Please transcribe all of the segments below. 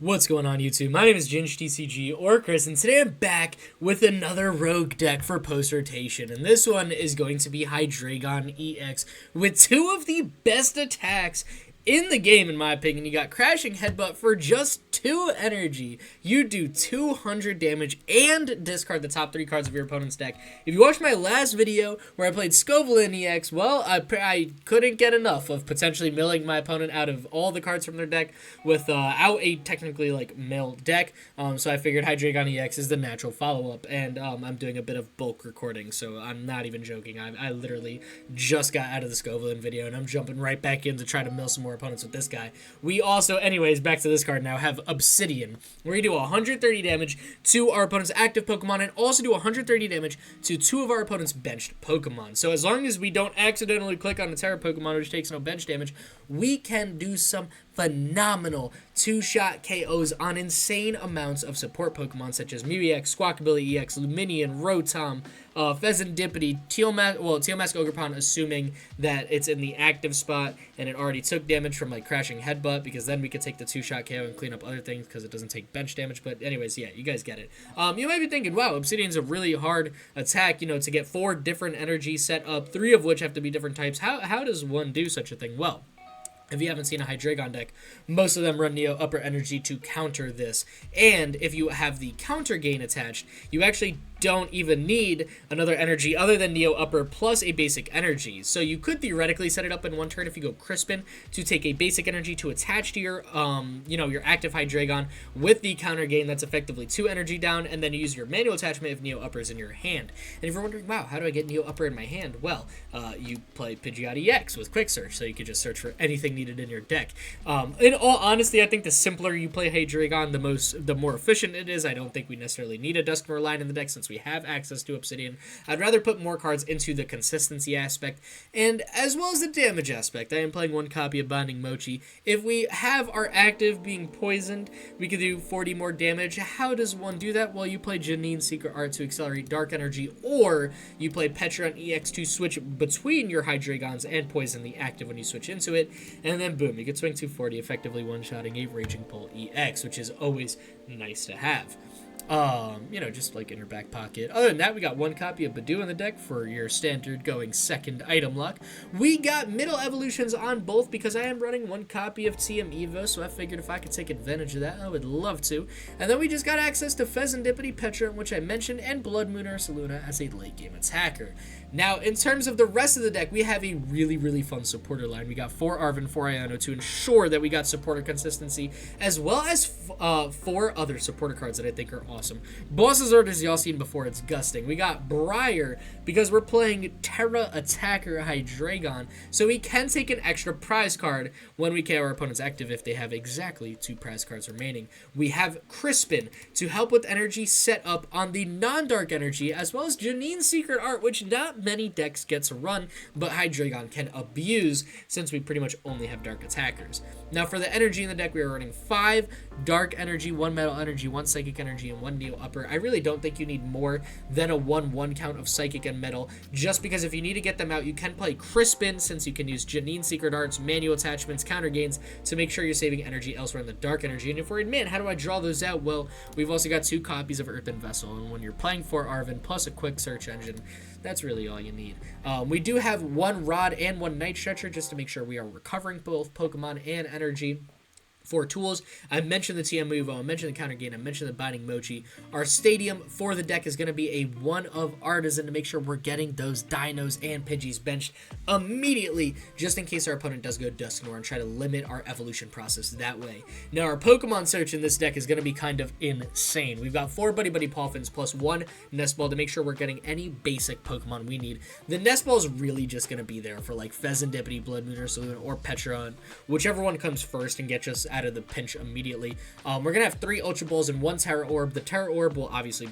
What's going on YouTube? My name is TCGL or Chris, and today I'm back with another rogue deck for post-rotation, and this one is going to be Hydreigon EX with two of the best attacks in the game, in my opinion. You got Crashing Headbutt for just 2 energy. You do 200 damage and discard the top 3 cards of your opponent's deck. If you watched my last video where I played Scovelin EX, well, I couldn't get enough of potentially milling my opponent out of all the cards from their deck without a technically like mill deck. So I figured Hydreigon EX is the natural follow-up, and I'm doing a bit of bulk recording, so I'm not even joking. I literally just got out of the Scovelin video, and I'm jumping right back in to try to mill some more opponents with this guy. We also, anyways, back to this card now, have Obsidian, where you do 130 damage to our opponent's active Pokemon and also do 130 damage to 2 of our opponent's benched Pokemon. So as long as we don't accidentally click on a Tera Pokemon which takes no bench damage, we can do some phenomenal 2-shot KOs on insane amounts of support Pokemon such as Mew EX, Squawkabilly EX, Luminion, Rotom, Fezandipiti, Teal Mask Ogerpon, assuming that it's in the active spot and it already took damage from like Crashing Headbutt, because then we could take the 2-shot KO and clean up other things because it doesn't take bench damage. But anyways, yeah, you guys get it. You might be thinking, wow, Obsidian's a really hard attack, you know, to get 4 different energies set up, 3 of which have to be different types. How does one do such a thing? Well, if you haven't seen a Hydreigon deck, most of them run Neo Upper Energy to counter this. And if you have the Counter Gain attached, you actually don't even need another energy other than Neo Upper plus a basic energy. So you could theoretically set it up in one turn if you go Crispin to take a basic energy to attach to your, your active Hydreigon with the Counter Gain. That's effectively 2 energy down, and then you use your manual attachment if Neo Upper is in your hand. And if you're wondering, wow, how do I get Neo Upper in my hand? Well, you play Pidgeot EX with Quick Search, so you could just search for anything needed in your deck. In all honesty, I think the simpler you play Hydreigon, the more efficient it is. I don't think we necessarily need a Dusknoir line in the deck since we have access to Obsidian. I'd rather put more cards into the consistency aspect and as well as the damage aspect. I am playing 1 copy of Binding Mochi. If we have our active being poisoned, we could do 40 more damage. How does one do that? Well, you play Janine Secret Art to accelerate Dark Energy, or you play Pecharunt EX to switch between your Hydreigons and poison the active when you switch into it, and then boom, you could swing 240, effectively one-shotting a Raging Bull EX, which is always nice to have. Just like in your back pocket. Other than that, we got 1 copy of Budew in the deck for your standard going second item luck. We got middle evolutions on both because I am running 1 copy of TM Evo, so I figured if I could take advantage of that, I would love to. And then we just got access to Fezandipiti, Pecharunt, which I mentioned, and Bloodmoon Ursaluna as a late game attacker. Now, in terms of the rest of the deck, we have a really, really fun supporter line. We got 4 Arven, 4 Iono to ensure that we got supporter consistency, as well as 4 other supporter cards that I think are awesome. Boss's Order, as y'all seen before, it's gusting. We got Briar, because we're playing Tera Attacker Hydreigon, so we can take an extra prize card when we KO our opponent's active if they have exactly 2 prize cards remaining. We have Crispin to help with energy set up on the non-dark energy, as well as Janine Secret Art, which not many decks get to run, but Hydreigon can abuse since we pretty much only have dark attackers. Now for the energy in the deck, we are running 5 dark energy, 1 metal energy, 1 psychic energy, and 1 Neo Upper. I really don't think you need more than a 1/1 count of psychic and metal, just because if you need to get them out, you can play Crispin, since you can use Janine Secret Arts, manual attachments, counter gains to make sure you're saving energy elsewhere in the dark energy. And if we're in, man, how do I draw those out? Well, we've also got 2 copies of Earthen Vessel, and when you're playing 4 Arven plus a quick search engine, that's really all you need. We do have 1 Rod and 1 Night Stretcher just to make sure we are recovering both Pokemon and energy. 4 tools. I mentioned the TM Evo, I mentioned the Counter Gain, I mentioned the Binding Mochi. Our stadium for the deck is going to be a 1 of Artazon to make sure we're getting those Dinos and Pidgeys benched immediately, just in case our opponent does go Dusknoir, and try to limit our evolution process that way. Now, our Pokemon search in this deck is going to be kind of insane. We've got 4 Buddy-Buddy Poffins plus 1 Nest Ball to make sure we're getting any basic Pokemon we need. The Nest Ball is really just going to be there for like Fezandipiti, Bloodmoon Ursaluna, or Pecharunt, whichever one comes first and gets us out of the pinch immediately. We're going to have 3 Ultra Balls and 1 Tera Orb. The Tera Orb will obviously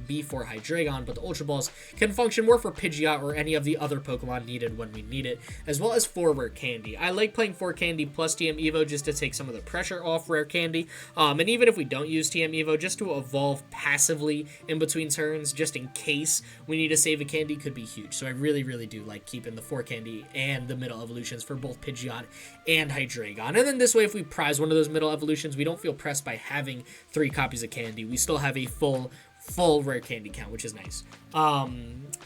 be for Hydreigon, but the Ultra Balls can function more for Pidgeot or any of the other Pokemon needed when we need it, as well as 4 Rare Candy. I like playing 4 Candy plus TM Evo just to take some of the pressure off Rare Candy, and even if we don't use TM Evo, just to evolve passively in between turns, just in case we need to save a candy, could be huge. So I really, really do like keeping the 4 Candy and the middle evolutions for both Pidgeot and Hydreigon. And then this way, if we prize one of those middle evolutions, we don't feel pressed by having 3 copies of candy. We still have a full rare candy count, which is nice.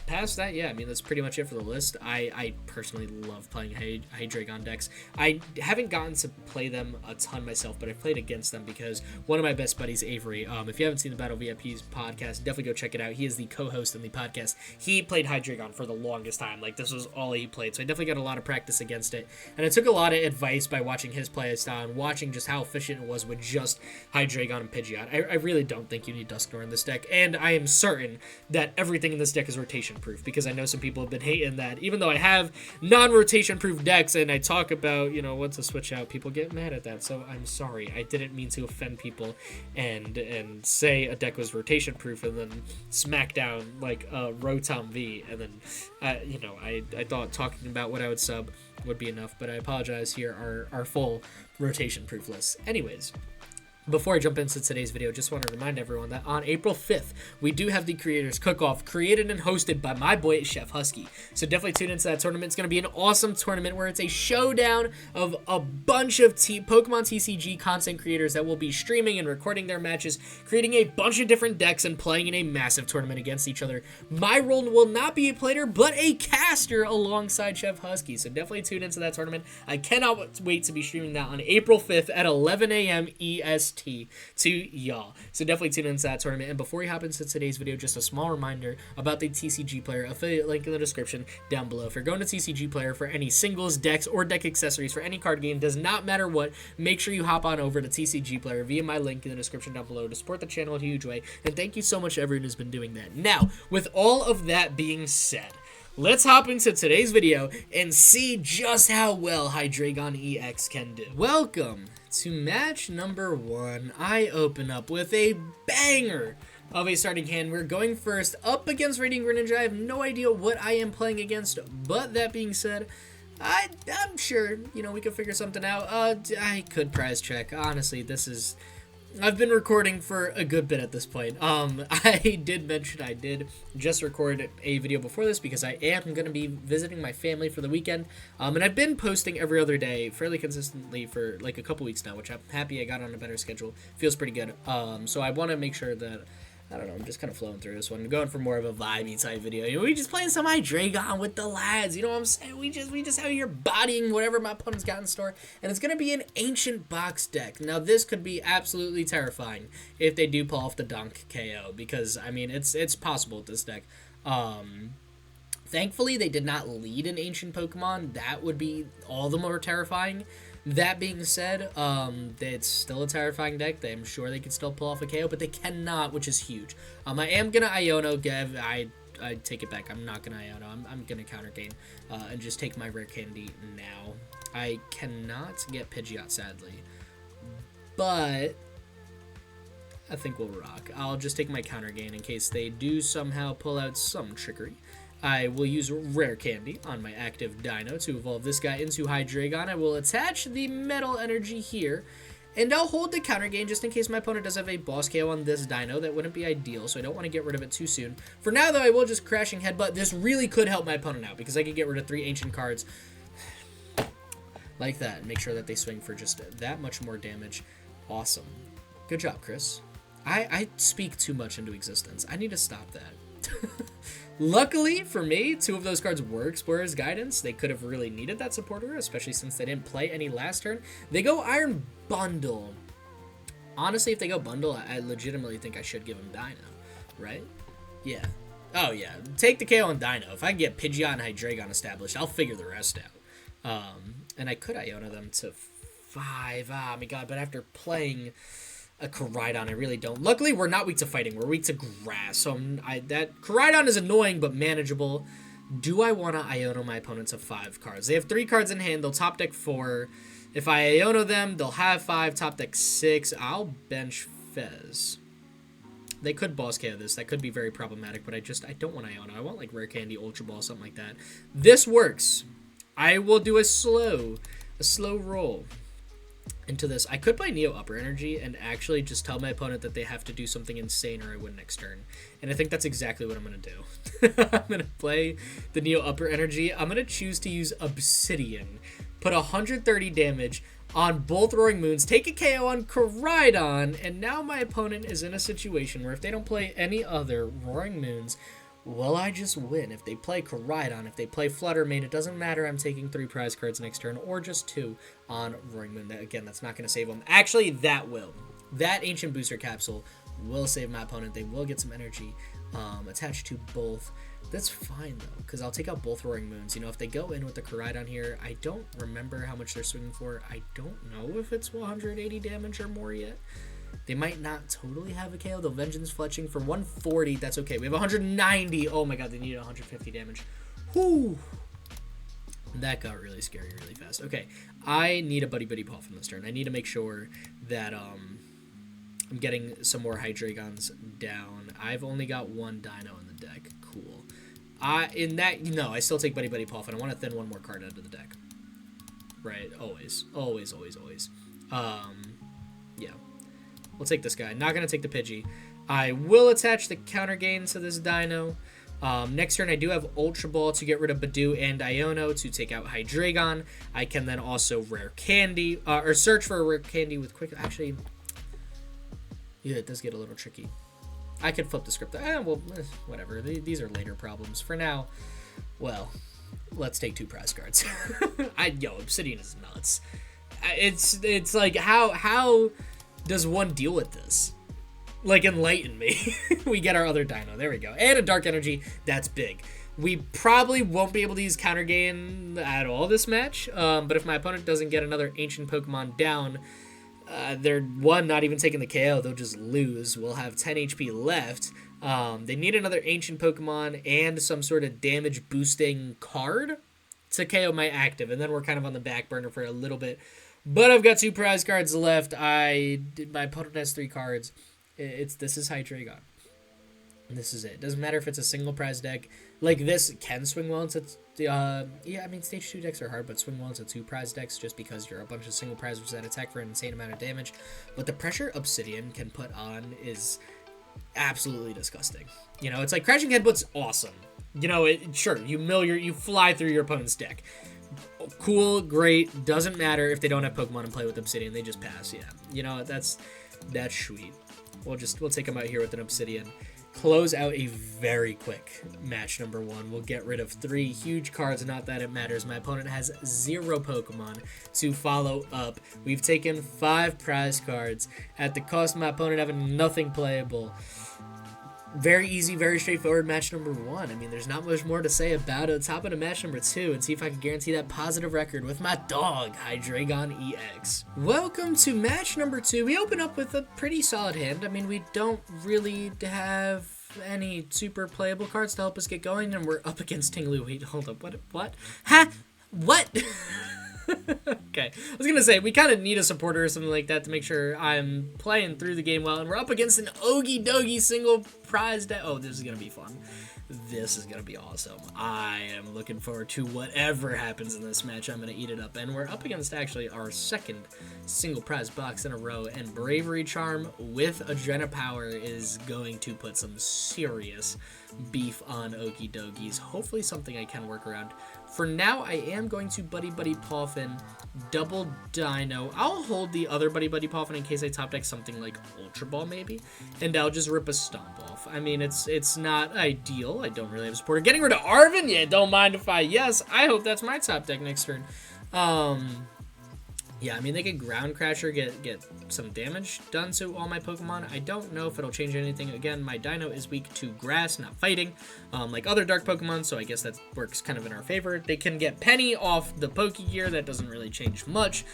Past that, yeah, I mean, that's pretty much it for the list. I personally love playing Hydreigon decks. I haven't gotten to play them a ton myself, but I've played against them because one of my best buddies, Avery, if you haven't seen the Battle VIP's podcast, definitely go check it out. He is the co-host in the podcast. He played Hydreigon for the longest time. Like, this was all he played, so I definitely got a lot of practice against it. And I took a lot of advice by watching his play style and watching just how efficient it was with just Hydreigon and Pidgeot. I really don't think you need Dusknoir in this deck, and I am certain that everything in this deck is rotation proof, because I know some people have been hating that. Even though I have non-rotation proof decks and I talk about, you know, what to switch out, people get mad at that, so I'm sorry. I didn't mean to offend people and say a deck was rotation proof and then smack down like a Rotom V, and then you know, I thought talking about what I would sub would be enough, but I apologize. Here are full rotation proof lists. Anyways, before I jump into today's video, just want to remind everyone that on April 5th, we do have the Creators Cook-Off, created and hosted by my boy, Chef Husky. So definitely tune into that tournament. It's going to be an awesome tournament where it's a showdown of a bunch of Pokemon TCG content creators that will be streaming and recording their matches, creating a bunch of different decks, and playing in a massive tournament against each other. My role will not be a player, but a caster alongside Chef Husky. So definitely tune into that tournament. I cannot wait to be streaming that on April 5th at 11 a.m. EST. To y'all. So definitely tune into that tournament. And before we hop into today's video, just a small reminder about the TCG Player affiliate link in the description down below. If you're going to TCG Player for any singles, decks, or deck accessories for any card game, does not matter what, make sure you hop on over to TCG Player via my link in the description down below to support the channel in a huge way. And thank you so much to everyone who's been doing that. Now, with all of that being said, let's hop into today's video and see just how well Hydreigon EX can do. Welcome to match number 1. I open up with a banger of a starting hand. We're going first up against Radiant Greninja. I have no idea what I am playing against, but that being said, I'm sure, you know, we could figure something out. I could prize check. Honestly, I've been recording for a good bit at this point. I did mention I did just record a video before this because I am going to be visiting my family for the weekend. And I've been posting every other day fairly consistently for like a couple weeks now, which I'm happy I got on a better schedule. Feels pretty good. So I want to make sure that, I don't know, I'm just kind of flowing through this one. I'm going for more of a vibey type video. You know, we just playing some Hydreigon with the lads. You know what I'm saying? We just out here bodying whatever my opponent's got in store. And it's going to be an Ancient Box deck. Now, this could be absolutely terrifying if they do pull off the Donk KO. Because, I mean, it's possible with this deck. Thankfully, they did not lead an Ancient Pokemon. That would be all the more terrifying. That being said, it's still a terrifying deck. I'm sure they can still pull off a KO, but they cannot, which is huge. I am going to Iono. I take it back. I'm not going to Iono. I'm going to Counter Gain and just take my Rare Candy now. I cannot get Pidgeot, sadly, but I think we'll rock. I'll just take my Counter Gain in case they do somehow pull out some trickery. I will use Rare Candy on my active Deino to evolve this guy into Hydreigon. I will attach the Metal Energy here, and I'll hold the Counter Gain just in case my opponent does have a boss KO on this Deino. That wouldn't be ideal, so I don't want to get rid of it too soon. For now, though, I will just Crashing Headbutt. This really could help my opponent out because I could get rid of 3 ancient cards like that and make sure that they swing for just that much more damage. Awesome. Good job, Chris. I speak too much into existence. I need to stop that. Luckily for me, 2 of those cards were Explorer's Guidance. They could have really needed that supporter, especially since they didn't play any last turn. They go Iron Bundle. Honestly, if they go Bundle, I legitimately think I should give them Deino, right? Yeah. Oh, yeah. Take the KO on Deino. If I can get Pidgeot and Hydreigon established, I'll figure the rest out. And I could Iono them to 5. Oh, my God. But after playing a Koraidon, I really don't. Luckily, we're not weak to fighting. We're weak to grass. So that Koraidon is annoying but manageable. Do I want to Iono my opponent to 5 cards? They have 3 cards in hand. They'll top deck 4. If I Iono them, they'll have 5, top deck 6. I'll bench Fez. They could boss KO this. That could be very problematic, but I don't want Iono. I want like Rare Candy, Ultra Ball, something like that. This works. I will do a slow roll into this. I could play Neo Upper Energy and actually just tell my opponent that they have to do something insane or I win next turn. And I think that's exactly what I'm going to do. I'm going to play the Neo Upper Energy. I'm going to choose to use Obsidian. Put 130 damage on both Roaring Moons, take a KO on Koraidon, and now my opponent is in a situation where if they don't play any other Roaring Moons, will I just win? If they play Koraidon, if they play Flutter Mane, it doesn't matter. I'm taking 3 prize cards next turn, or just 2 on Roaring Moon. Again, that's not going to save them. Actually, that will. That Ancient Booster Capsule will save my opponent. They will get some energy attached to both. That's fine, though, because I'll take out both Roaring Moons. You know, if they go in with the Koraidon here, I don't remember how much they're swinging for. I don't know if it's 180 damage or more yet. They might not totally have a KO. They'll Vengeance Fletching for 140. That's okay. We have 190. Oh, my God. They need 150 damage. Whew. That got really scary really fast. Okay. I need a Buddy-Buddy Poffin this turn. I need to make sure that I'm getting some more Hydreigons down. I've only got 1 Deino in the deck. Cool. I still take Buddy-Buddy Poffin. I want to thin 1 more card out of the deck. Right? Always. Always, always, always. Yeah. We'll take this guy. Not going to take the Pidgey. I will attach the Counter Gain to this Deino. Next turn, I do have Ultra Ball to get rid of Budew and Iono to take out Hydreigon. I can then also Rare Candy, or search for a Rare Candy with Quick... Actually, yeah, it does get a little tricky. I could flip the script. Well, whatever. These are later problems. For now, well, let's take 2 prize cards. Obsidian is nuts. It's like, how does one deal with this? Like, enlighten me. We get our other Deino. There we go. And a Dark Energy. That's big. We probably won't be able to use Counter Gain at all this match. But if my opponent doesn't get another Ancient Pokemon down, they're, not even taking the KO. They'll just lose. We'll have 10 HP left. They need another Ancient Pokemon and some sort of damage boosting card to KO my active. And then we're kind of on the back burner for a little bit. But I've got 2 prize cards left. My opponent has 3 cards. This is Hydreigon. This is it. Doesn't matter if it's a single prize deck. Like, this can swing well into... stage 2 decks are hard, but swing well into 2 prize decks just because you're a bunch of single prizes that attack for an insane amount of damage. But the pressure Obsidian can put on is absolutely disgusting. You know, it's like Crashing Headbutt's awesome. You know, sure, you fly through your opponent's deck. Cool, great, doesn't matter if they don't have Pokemon and play with Obsidian, they just pass, yeah. You know, that's sweet. We'll take them out here with an Obsidian. Close out a very quick match number 1. We'll get rid of 3 huge cards, not that it matters. My opponent has 0 Pokemon to follow up. We've taken 5 prize cards at the cost of my opponent having nothing playable. Very easy, very straightforward match number 1. I mean, there's not much more to say about it. Let's hop into match number 2 and see if I can guarantee that positive record with my dog, Hydreigon EX. Welcome to match number 2. We open up with a pretty solid hand. I mean, we don't really have any super playable cards to help us get going, and we're up against Tinglu. Wait, hold up. What? Ha! What? Okay, I was gonna say, we kind of need a supporter or something like that to make sure I'm playing through the game well, and we're up against an Okie Dokie single prize deck. Oh, this is gonna be fun. This is gonna be awesome. I am looking forward to whatever happens in this match. I'm gonna eat it up, and we're up against actually our 2nd single prize box in a row, and Bravery Charm with Adrena Power is going to put some serious beef on Okie Dokies. Hopefully something I can work around. For now, I am going to Buddy-Buddy Poffin, double Deino. I'll hold the other Buddy-Buddy Poffin in case I top deck something like Ultra Ball, maybe. And I'll just rip a Stomp off. I mean, it's not ideal. I don't really have a supporter. Getting rid of Arven? Yeah, don't mind if yes, I hope that's my top deck next turn. Yeah, I mean, they could Ground Crasher, get some damage done to all my Pokemon. I don't know if it'll change anything. Again, my Deino is weak to grass, not fighting, like other dark Pokemon, so I guess that works kind of in our favor. They can get Penny off the Pokegear. That doesn't really change much.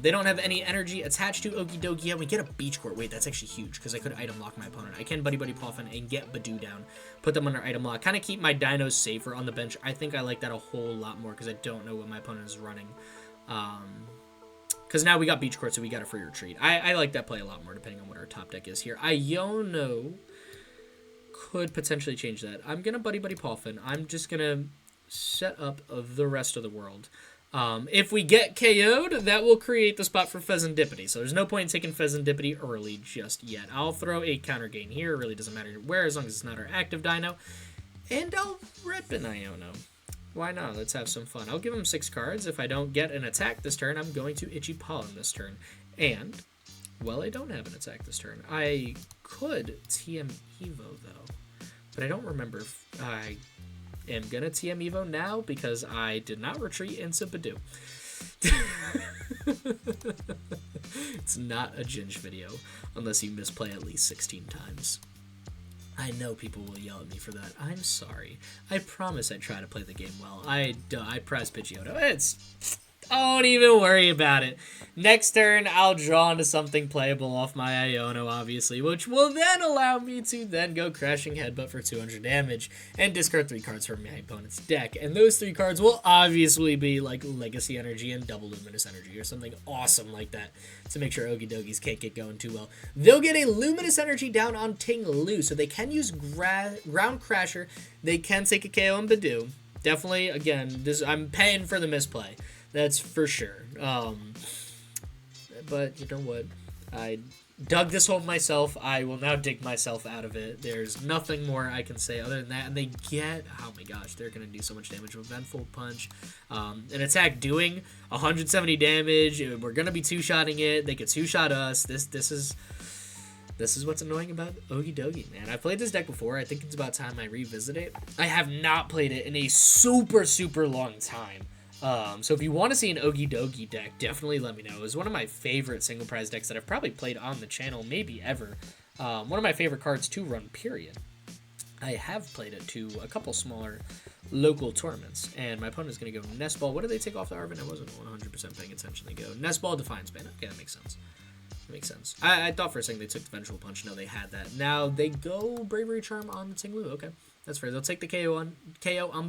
They don't have any energy attached to Okie Dokie yet. We get a Beach Court. Wait, that's actually huge, because I could item lock my opponent. I can Buddy-Buddy Poffin and get Budew down, put them under item lock, kind of keep my Dinos safer on the bench. I think I like that a whole lot more, because I don't know what my opponent is running. Because now we got Beach Court, so we got a free retreat. I like that play a lot more, depending on what our top deck is here. Iono could potentially change that. I'm going to Buddy-Buddy Poffin. I'm just going to set up the rest of the world. If we get KO'd, that will create the spot for Fezandipiti. So there's no point in taking Fezandipiti early just yet. I'll throw a Counter Gain here. It really doesn't matter where, as long as it's not our active Deino. And I'll rip an Iono. Why not? Let's have some fun. I'll give him 6 cards. If I don't get an attack this turn, I'm going to Itchy Paw in this turn. And, well, I don't have an attack this turn. I could TM Evo, though. But I don't remember if I am going to TM Evo now because I did not retreat into Budew. It's not a Ginge video unless you misplay at least 16 times. I know people will yell at me for that. I'm sorry. I promise I try to play the game well. I press Pidgeotto. Don't even worry about it. Next turn, I'll draw into something playable off my Iono, obviously, which will then allow me to then go Crashing Headbutt for 200 damage and discard 3 cards from my opponent's deck. And those 3 cards will obviously be like Legacy Energy and Double Luminous Energy or something awesome like that to make sure Okie Dokies can't get going too well. They'll get a Luminous Energy down on Ting Lu, so they can use Ground Crasher. They can take a KO on Budew. Definitely, again, I'm paying for the misplay. That's for sure. But you know what? I dug this hole myself. I will now dig myself out of it. There's nothing more I can say other than that. And they get, oh my gosh, they're going to do so much damage with Vengeful Punch. An attack doing 170 damage. We're going to be two-shotting it. They could two-shot us. This is what's annoying about Okie Dokie, man. I've played this deck before. I think it's about time I revisit it. I have not played it in a super, super long time. So if you want to see an Okie Dokie deck, definitely let me know. It was one of my favorite single prize decks that I've probably played on the channel, maybe ever. One of my favorite cards to run, period. I have played it to a couple smaller local tournaments, and my opponent is going to go Nest Ball. What did they take off the Arven? I wasn't 100% paying attention. They go Nest Ball, Defiance Band. Okay, that makes sense. That makes sense. I thought for a second they took the Vengeful Punch. No, they had that. Now they go Bravery Charm on the Ting Lu. Okay. That's fair. They'll take the KO on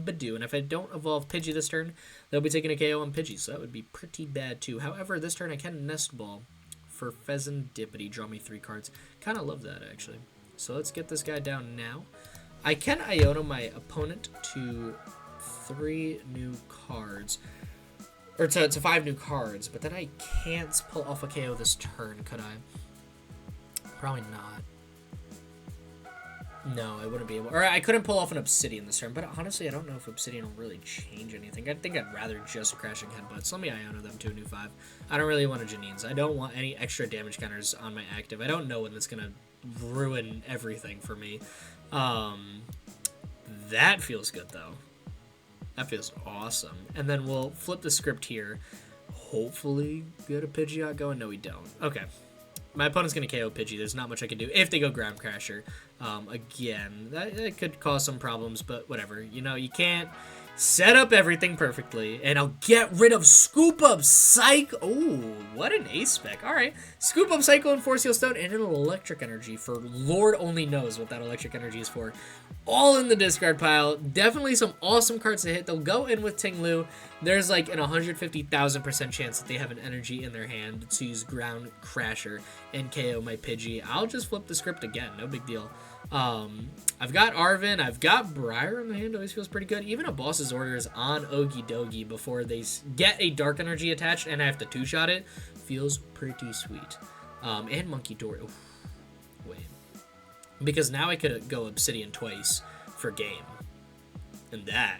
Budew, and if I don't evolve Pidgey this turn, they'll be taking a KO on Pidgey, so that would be pretty bad too. However, this turn I can Nest Ball for Fezandipiti, draw me 3 cards. Kind of love that, actually. So let's get this guy down now. I can Iono my opponent to 3 new cards, or to 5 new cards, but then I can't pull off a KO this turn, could I? Probably not. No, I wouldn't be able... Or I couldn't pull off an Obsidian this turn, but honestly, I don't know if Obsidian will really change anything. I think I'd rather just Crashing Headbutts. Let me Iono them to a new 5. I don't really want a Janine's. I don't want any extra damage counters on my active. I don't know when that's going to ruin everything for me. That feels good, though. That feels awesome. And then we'll flip the script here. Hopefully get a Pidgeot going. No, we don't. Okay. My opponent's going to KO Pidgey. There's not much I can do if they go Ground Crasher. Again, that could cause some problems, but whatever. You know, you can't set up everything perfectly. And I'll get rid of Scoop Up Psycho. Oh, what an ace spec. All right. Scoop Up Psycho and Force Heal Stone and an Electric Energy for Lord only knows what that Electric Energy is for. All in the discard pile. Definitely some awesome cards to hit. They'll go in with Ting Lu. There's like an 150,000% chance that they have an energy in their hand to use Ground Crasher and KO my Pidgey. I'll just flip the script again. No big deal. I've got Arven. I've got Briar in the hand. Always feels pretty good. Even a Boss's Orders on Okie Dokie before they get a Dark Energy attached and I have to two-shot it feels pretty sweet. And Monkey Door. Oof. Wait. Because now I could go Obsidian twice for game. And that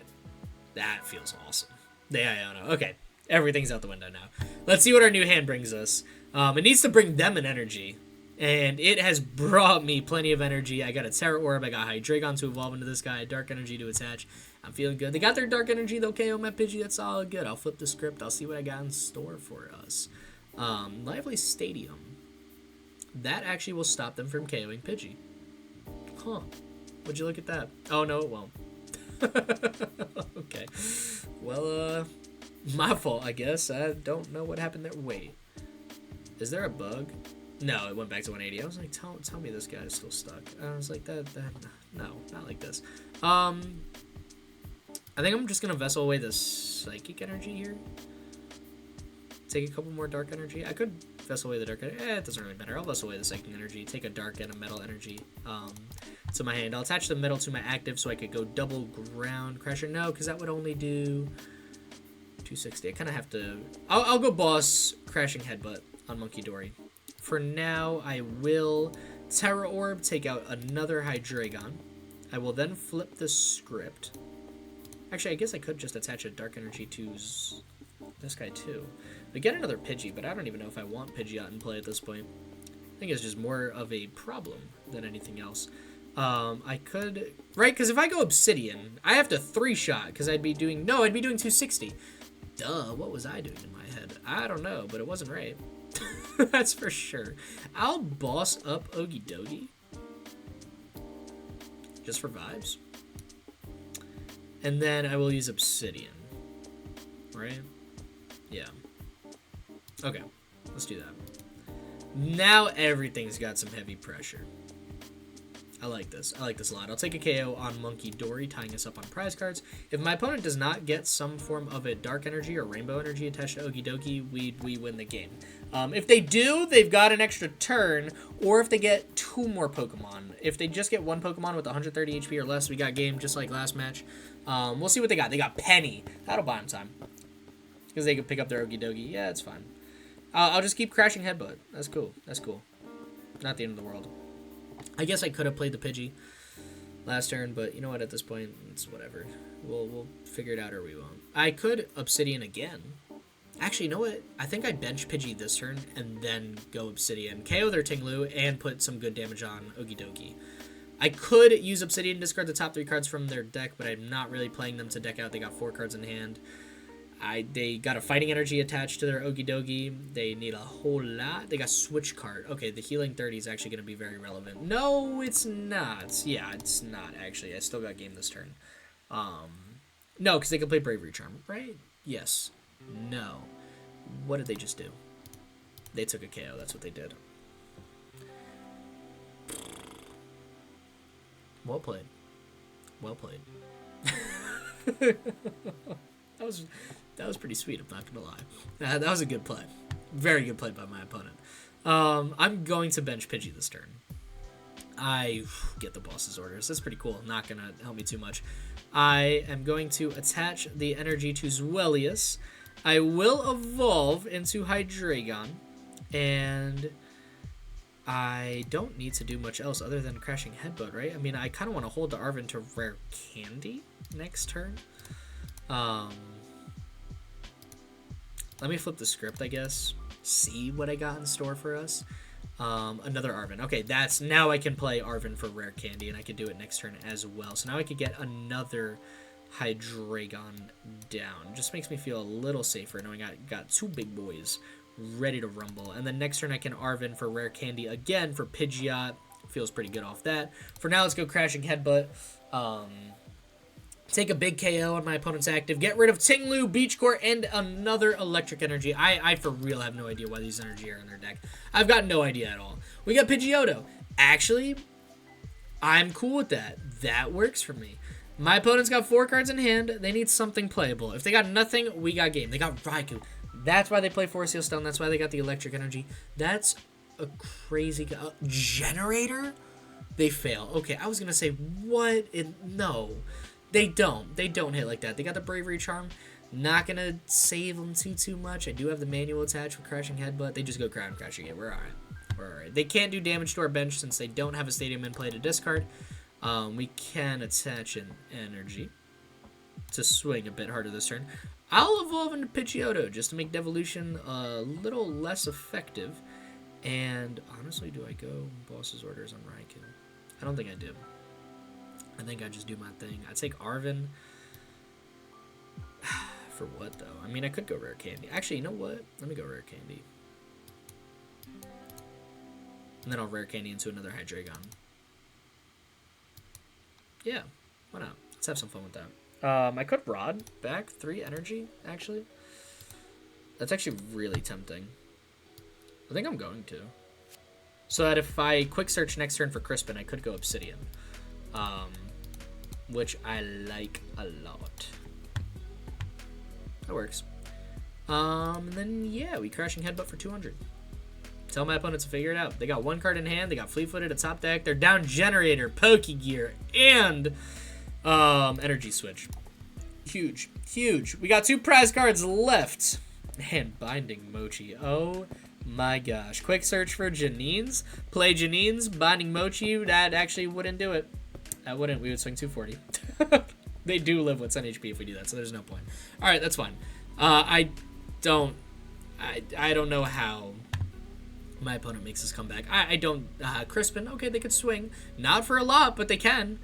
feels awesome. Iono. Okay, everything's out the window now. Let's see what our new hand brings us. It needs to bring them an energy. And it has brought me plenty of energy. I got a Tera Orb. I got Hydreigon to evolve into this guy. Dark Energy to attach. I'm feeling good. They got their Dark Energy. They'll KO my Pidgey. That's all good. I'll flip the script. I'll see what I got in store for us. Lively Stadium. That actually will stop them from KOing Pidgey. Huh. Would you look at that? Oh, no, it won't. Okay. Well, my fault, I guess. I don't know what happened there. Wait. Is there a bug? No, it went back to 180. I was like, tell me this guy is still stuck. I was like, no, not like this. I think I'm just going to Vessel away the Psychic Energy here. Take a couple more Dark Energy. I could Vessel away the Dark Energy. It doesn't really matter. I'll Vessel away the Psychic Energy. Take a Dark and a Metal Energy to my hand. I'll attach the Metal to my active so I could go double Ground Crasher. No, because that would only do 260. I kind of have to... I'll go Boss Crashing Headbutt on Monkey Dory. For now, I will Tera Orb, take out another Hydreigon. I will then flip the script. Actually, I guess I could just attach a Dark Energy to this guy too. We get another Pidgey, but I don't even know if I want Pidgeot in play at this point. I think it's just more of a problem than anything else. I could, right? Because if I go Obsidian, I have to 3-shot because I'd be doing 260. Duh, what was I doing in my head? I don't know, but it wasn't right. That's for sure. I'll boss up Okidogi. Just for vibes. And then I will use Obsidian. Right? Yeah. Okay, let's do that. Now everything's got some heavy pressure. I like this. I like this a lot. I'll take a KO on Monkey Dory, tying us up on prize cards. If my opponent does not get some form of a Dark Energy or Rainbow Energy attached to Okidogi, we win the game. If they do, they've got an extra turn, or if they get 2 more Pokemon. If they just get 1 Pokemon with 130 HP or less, we got game, just like last match. We'll see what they got. They got Penny. That'll buy them time. Because they can pick up their Okidogi. Yeah, it's fine. I'll just keep crashing Headbutt. That's cool. That's cool. Not the end of the world. I guess I could have played the Pidgey last turn, but you know what? At this point, it's whatever. We'll figure it out or we won't. I could Obsidian again. Actually, you know what? I think I bench Pidgey this turn and then go Obsidian. KO their Tinglu and put some good damage on Okidogi. I could use Obsidian, discard the top 3 cards from their deck, but I'm not really playing them to deck out. They got 4 cards in hand. They got a Fighting Energy attached to their Okidogi. They need a whole lot. They got Switch Card. Okay, the Healing 30 is actually going to be very relevant. No, it's not. Yeah, it's not, actually. I still got game this turn. No, because they can play Bravery Charm, right? Yes. No. What did they just do? They took a KO. That's what they did. Well played. Well played. That was pretty sweet, I'm not going to lie. That was a good play. Very good play by my opponent. I'm going to bench Pidgey this turn. I get the boss's orders. That's pretty cool. Not going to help me too much. I am going to attach the energy to Zweilous. I will evolve into Hydreigon. And I don't need to do much else other than crashing Headbutt, right? I mean, I kind of want to hold the Arven to Rare Candy next turn. Let me flip the script, I guess. See what I got in store for us. Another Arven. Okay, now I can play Arven for Rare Candy, and I can do it next turn as well. So now I could get another Hydreigon down. Just makes me feel a little safer knowing I got 2 big boys ready to rumble. And then next turn I can Arven for Rare Candy again for Pidgeot. Feels pretty good off that. For now, let's go Crashing Headbutt. Take a big KO on my opponent's active. Get rid of Tinglu, Beach Core, and another Electric Energy. I for real have no idea why these energy are in their deck. I've got no idea at all. We got Pidgeotto. Actually, I'm cool with that. That works for me. My opponent's got 4 cards in hand. They need something playable. If they got nothing, we got game. They got Raikou. That's why they play Force Seal Stone. That's why they got the Electric Energy. That's a crazy... Generator? They fail. Okay, I was going to say, what? No. They don't. They don't hit like that. They got the Bravery Charm. Not going to save them too much. I do have the manual attached with Crashing Headbutt. They just go Crown Crashing it. We're alright. We're alright. They can't do damage to our bench since they don't have a Stadium in play to discard. We can attach an energy to swing a bit harder this turn. I'll evolve into Pidgeotto just to make Devolution a little less effective. And honestly, do I go Boss's Orders on Raikou? I don't think I do. I think I just do my thing. I take Arven. For what, though? I mean, I could go Rare Candy. Actually, you know what? Let me go Rare Candy. And then I'll Rare Candy into another Hydreigon. Yeah, why not? Let's have some fun with that. I could Rod back 3 energy, actually. That's actually really tempting. I think I'm going to. So that if I quick search next turn for Crispin, I could go Obsidian. Which I like a lot. That works. And then, yeah, we Crashing Headbutt for 200. Tell my opponents to figure it out. They got 1 card in hand. They got Fleet-Footed at top deck. They're down Generator, Pokegear, and Energy Switch. Huge. Huge. We got 2 prize cards left. And Binding Mochi. Oh my gosh. Quick search for Janine's. Play Janine's. Binding Mochi. That actually wouldn't do it. That wouldn't. We would swing 240. They do live with 10 HP if we do that, so there's no point. All right, that's fine. I don't know how my opponent makes this comeback. I don't. Crispin, okay, they could swing. Not for a lot, but they can.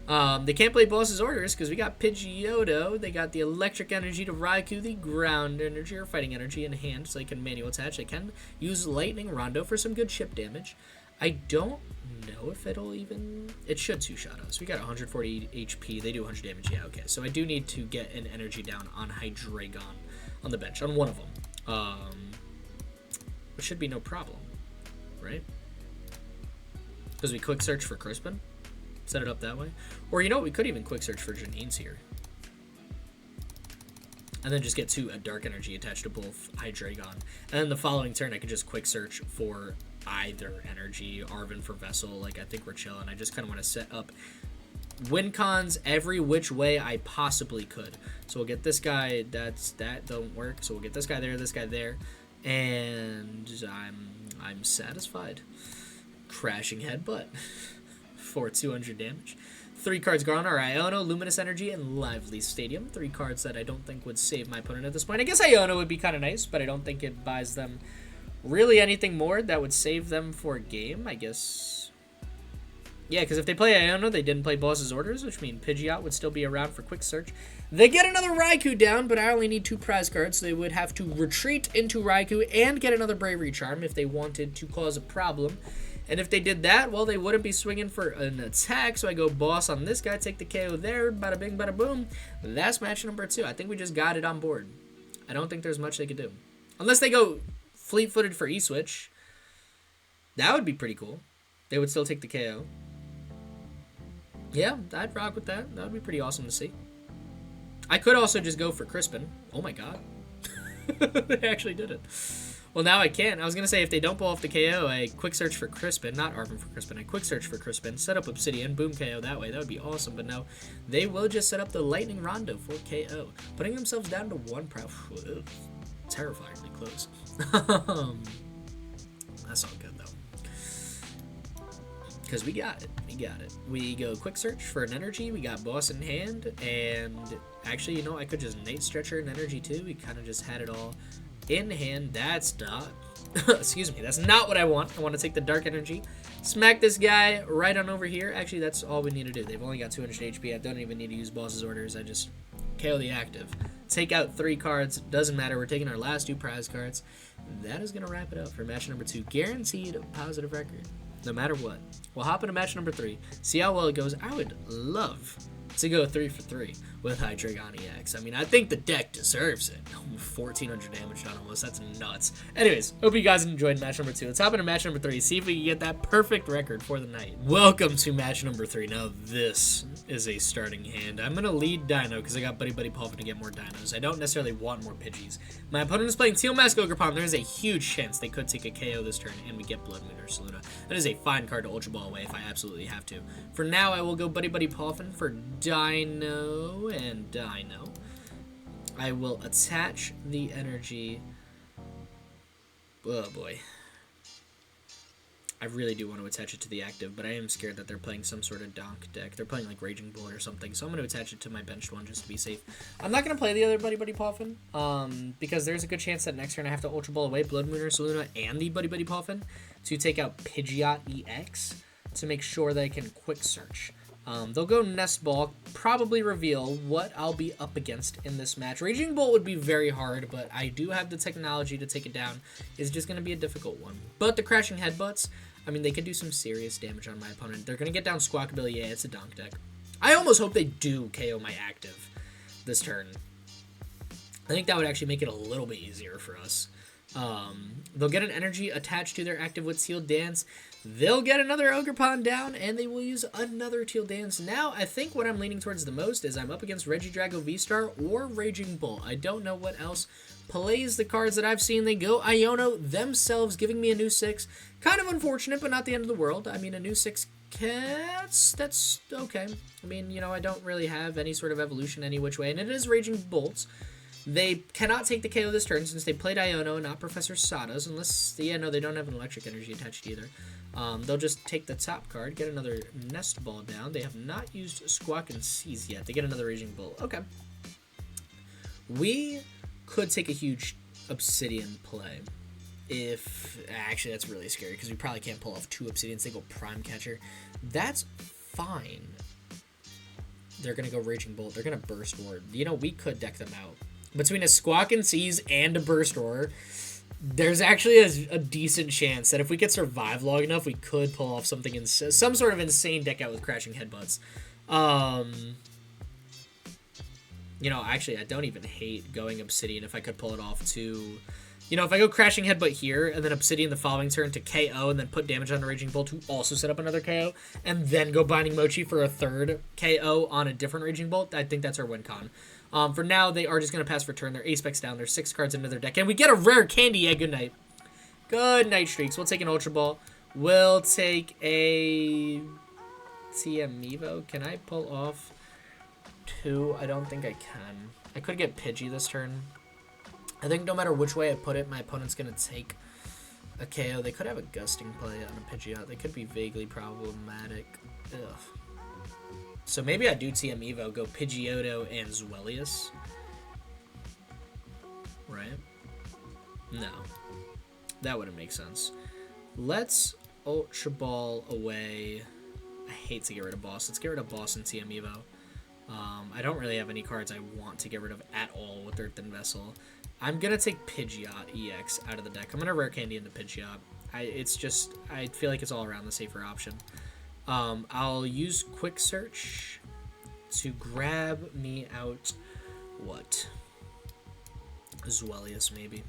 They can't play boss's orders because we got Pidgeotto. They got the electric energy to Raikou, the ground energy or fighting energy in hand, so they can manual attach. They can use lightning rondo for some good chip damage. I don't know if it'll even... It should two-shot us. We got 140 HP. They do 100 damage. Yeah, okay. So I do need to get an energy down on Hydreigon on the bench, on one of them. Which should be no problem, right? Because we quick search for Crispin. Set it up that way. Or, you know what? We could even quick search for Janine's here. And then just get a Dark Energy attached to both Hydreigon. And then the following turn, I could just quick search for either Energy, Arven for Vessel. Like, I think we're chilling. I just kind of want to set up win cons every which way I possibly could. So we'll get this guy. That don't work. So we'll get this guy there. And I'm satisfied. Crashing Headbutt for 200 damage. 3 cards gone are Iono, Luminous Energy, and Lively Stadium. 3 cards that I don't think would save my opponent at this point. I guess Iono would be kind of nice, but I don't think it buys them really anything more that would save them for a game, I guess. Yeah, because if they play Iono, they didn't play Boss's Orders, which means Pidgeot would still be around for quick search. They get another Raikou down, but I only need 2 prize cards, so they would have to retreat into Raikou and get another Bravery Charm if they wanted to cause a problem. And if they did that, well, they wouldn't be swinging for an attack. So I go boss on this guy, take the KO there, bada bing, bada boom. That's match number 2. I think we just got it on board. I don't think there's much they could do. Unless they go fleet-footed for E-Switch. That would be pretty cool. They would still take the KO. Yeah, I'd rock with that. That would be pretty awesome to see. I could also just go for Crispin. Oh my god. They actually did it. Well, now I can. I was going to say, if they don't pull off the KO, I quick search for Crispin. Not Arven for Crispin. I quick search for Crispin. Set up Obsidian. Boom, KO that way. That would be awesome. But no, they will just set up the Lightning Rondo for KO. Putting themselves down to 1 pro. Terrifyingly close. That's all good, though. Because we got it. We got it. We go quick search for an energy. We got boss in hand. And actually, you know, I could just Night Stretcher an energy, too. We kind of just had it all in hand. That's not excuse me, that's not what I want. I want to take the Dark Energy, smack this guy right on over here. Actually, that's all we need to do. They've only got 200 HP. I don't even need to use boss's orders. I just KO the active, take out 3 cards. Doesn't matter. We're taking our last 2 prize cards. That is gonna wrap it up for match number 2. Guaranteed positive record no matter what. We'll hop into match number 3, see how well it goes. I would love to go 3 for 3 with Hydreigon EX. I mean, I think the deck deserves it. 1,400 damage done almost. That's nuts. Anyways, hope you guys enjoyed match number 2. Let's hop into match number 3. See if we can get that perfect record for the night. Welcome to match number 3. Now, this is a starting hand. I'm going to lead Deino because I got Buddy-Buddy Poffin to get more Dinos. I don't necessarily want more Pidgeys. My opponent is playing Teal Mask Ogerpon. There is a huge chance they could take a KO this turn, and we get Bloodmoon Ursaluna. That is a fine card to Ultra Ball away if I absolutely have to. For now, I will go Buddy-Buddy Poffin for Deino and Deino. I will attach the energy. Oh boy. I really do want to attach it to the active, but I am scared that they're playing some sort of donk deck. They're playing like Raging Bull or something, so I'm going to attach it to my benched one just to be safe. I'm not going to play the other Buddy-Buddy Poffin, because there's a good chance that next turn I have to Ultra Ball away Bloodmoon Ursaluna and the Buddy-Buddy Poffin to take out Pidgeot EX to make sure that I can quick search. They'll go Nest Ball, probably reveal what I'll be up against in this match. Raging Bolt would be very hard, but I do have the technology to take it down. It's just going to be a difficult one. But the Crashing Headbutts, I mean, they could do some serious damage on my opponent. They're going to get down Squawkabilly. Yeah, it's a donk deck. I almost hope they do KO my active this turn. I think that would actually make it a little bit easier for us. They'll get an energy attached to their active with Teal Dance. They'll get another Ogerpon down, and they will use another Teal Dance. Now, I think what I'm leaning towards the most is I'm up against Regidrago V-Star or Raging Bull. I don't know what else plays the cards that I've seen. They go Iono themselves, giving me a new 6. Kind of unfortunate, but not the end of the world. I mean, a new 6 cats, that's okay. I mean, you know, I don't really have any sort of evolution any which way, and it is Raging Bolts. They cannot take the KO this turn since they played Iono and not Professor Sada's, unless, yeah, no, they don't have an electric energy attached either. They'll just take the top card, get another Nest Ball down. They have not used Squawk and Seize yet. They get another Raging Bull. Okay. We could take a huge Obsidian play. Actually, that's really scary because we probably can't pull off 2 Obsidians. They go Prime Catcher. That's fine. They're going to go Raging Bolt. They're going to Burst Roar. You know, we could deck them out. Between a Squawk and Seize and a Burst Roar, there's actually a decent chance that if we could survive long enough, we could pull off something some sort of insane deck out with Crashing Headbutts. You know, actually, I don't even hate going Obsidian if I could pull it off to... You know, if I go Crashing Headbutt here, and then Obsidian the following turn to KO, and then put damage on the Raging Bolt to also set up another KO, and then go Binding Mochi for a third KO on a different Raging Bolt, I think that's our win con. For now, they are just going to pass for turn. They're ace-specs down. There's 6 cards into their deck. And we get a Rare Candy. Yeah, good night. Good night, Streaks. We'll take an Ultra Ball. We'll take a TM Mevo. Can I pull off 2? I don't think I can. I could get Pidgey this turn. I think no matter which way I put it, my opponent's going to take a KO. They could have a Gusting play on a Pidgeot. They could be vaguely problematic. Ugh. So maybe I do TM Evo, go Pidgeotto and Zweilous. Right? No. That wouldn't make sense. Let's Ultra Ball away. I hate to get rid of Boss. Let's get rid of Boss and TM Evo. I don't really have any cards I want to get rid of at all with Earthen Vessel. I'm going to take Pidgeot EX out of the deck. I'm going to Rare Candy into Pidgeot. I feel like it's all around the safer option. I'll use Quick Search to grab me out, what? Zweilous, maybe.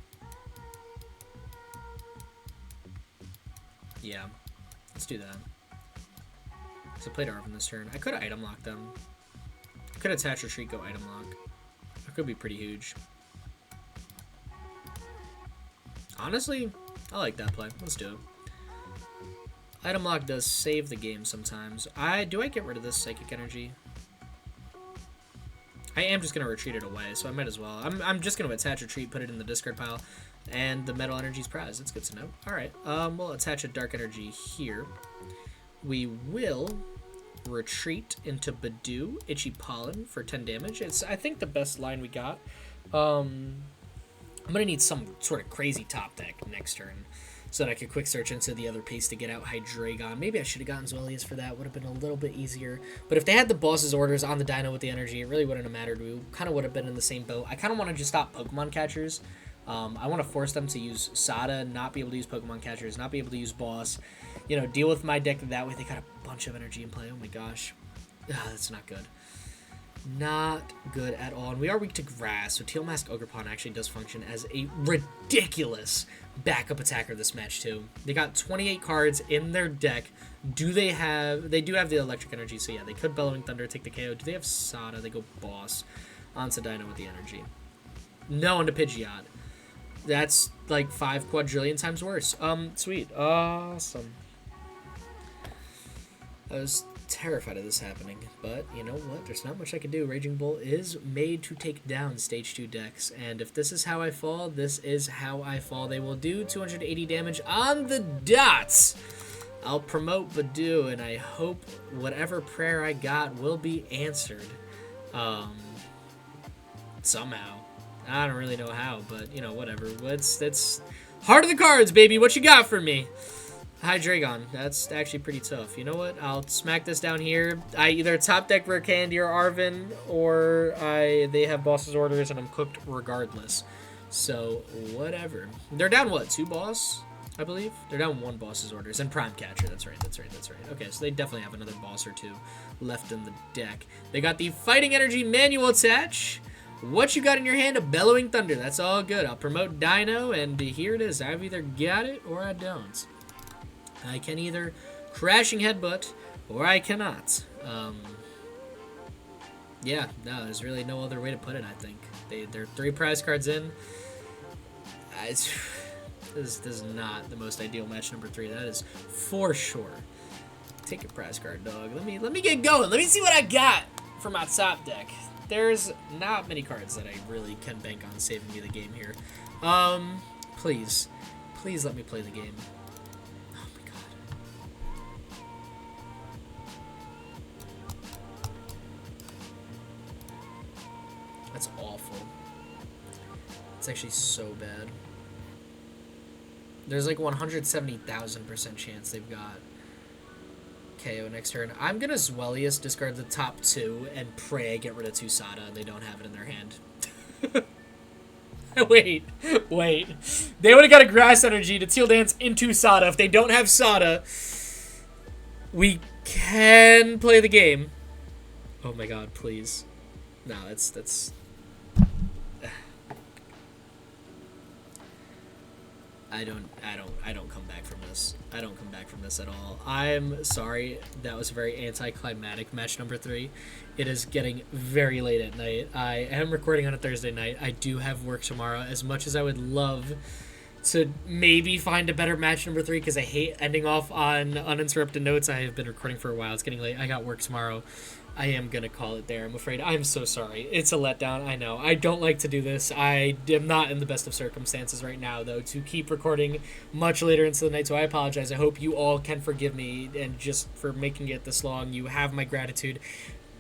Yeah, let's do that. So I played Arven this turn. I could have item locked them. I could attach Retreat, go item lock. That could be pretty huge. Honestly, I like that play. Let's do it. Item lock does save the game sometimes. Do I get rid of this Psychic Energy? I am just going to retreat it away, so I might as well. I'm just going to attach Retreat, put it in the discard pile, and the Metal Energy's prize. That's good to know. Alright, we'll attach a Dark Energy here. We will retreat into Budew, Itchy Pollen for 10 damage. It's, I think, the best line we got. I'm going to need some sort of crazy top deck next turn so that I could quick search into the other piece to get out Hydreigon. Maybe I should have gotten Zweilous for that. Would have been a little bit easier. But if they had the boss's orders on the Deino with the energy, it really wouldn't have mattered. We kind of would have been in the same boat. I kind of want to just stop Pokemon catchers. I want to force them to use Sada, not be able to use Pokemon catchers, not be able to use boss. You know, deal with my deck that way. They got a bunch of energy in play. Oh my gosh. That's not good. Not good at all. And we are weak to grass, so Teal Mask Ogerpon actually does function as a ridiculous backup attacker this match too. They got 28 cards in their deck. They do have the electric energy, so yeah, they could Bellowing Thunder, take the KO. Do they have Sada? They go boss onto Deino with the energy. No, onto Pidgeot. That's like 5 quadrillion times worse. Sweet. Awesome. I was terrified of this happening, but you know what? There's not much I can do. Raging Bull is made to take down Stage 2 decks, and if this is how I fall, this is how I fall. They will do 280 damage on the dots. I'll promote Budew, and I hope whatever prayer I got will be answered. Somehow. I don't really know how, but, you know, whatever. That's Heart of the Cards, baby. What you got for me? Hydreigon. That's actually pretty tough. You know what? I'll smack this down here. I either top deck Rare Candy or Arven, or they have boss's orders, and I'm cooked regardless. So, whatever. They're down, what, 2 boss, I believe? They're down 1 boss's orders, and Prime Catcher. That's right. Okay, so they definitely have another boss or 2 left in the deck. They got the Fighting Energy manual attach. What you got in your hand? A Bellowing Thunder. That's all good. I'll promote Deino, and here it is. I've either got it or I don't. I can either Crashing Headbutt or I cannot. Yeah, no, there's really no other way to put it, I think. They're 3 prize cards in. This is not the most ideal match number 3. That is for sure. Take a prize card, dog. Let me get going. Let me see what I got for my top deck. There's not many cards that I really can bank on saving me the game here. Please let me play the game. Oh my god. That's awful. It's actually so bad. There's like 170,000% chance they've got KO next turn. I'm gonna Zweilous, discard the top 2, and pray I get rid of 2 Sada and they don't have it in their hand. Wait. They would have got a Grass Energy to Teal Dance into Sada. If they don't have Sada, we can play the game. Oh my god, please. No, that's... I don't come back from this. I don't come back from this at all. I'm sorry. That was very anticlimactic. Match number 3. It is getting very late at night. I am recording on a Thursday night. I do have work tomorrow. As much as I would love to maybe find a better match number 3, because I hate ending off on uninterrupted notes. I have been recording for a while. It's getting late. I got work tomorrow. I am going to call it there, I'm afraid. I'm so sorry. It's a letdown, I know. I don't like to do this. I am not in the best of circumstances right now, though, to keep recording much later into the night, so I apologize. I hope you all can forgive me, and just for making it this long, you have my gratitude.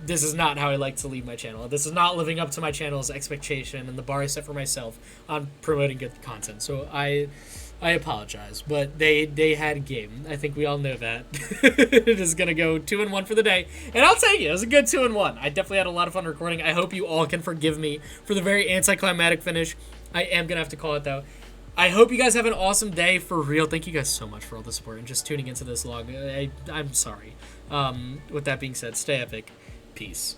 This is not how I like to leave my channel. This is not living up to my channel's expectation and the bar I set for myself on promoting good content, so I apologize, but they had game. I think we all know that. It is going to go 2-1 for the day, and I'll take it. It was a good 2-1. I definitely had a lot of fun recording. I hope you all can forgive me for the very anticlimactic finish. I am going to have to call it, though. I hope you guys have an awesome day, for real. Thank you guys so much for all the support and just tuning into this vlog. I'm sorry. With that being said, stay epic. Peace.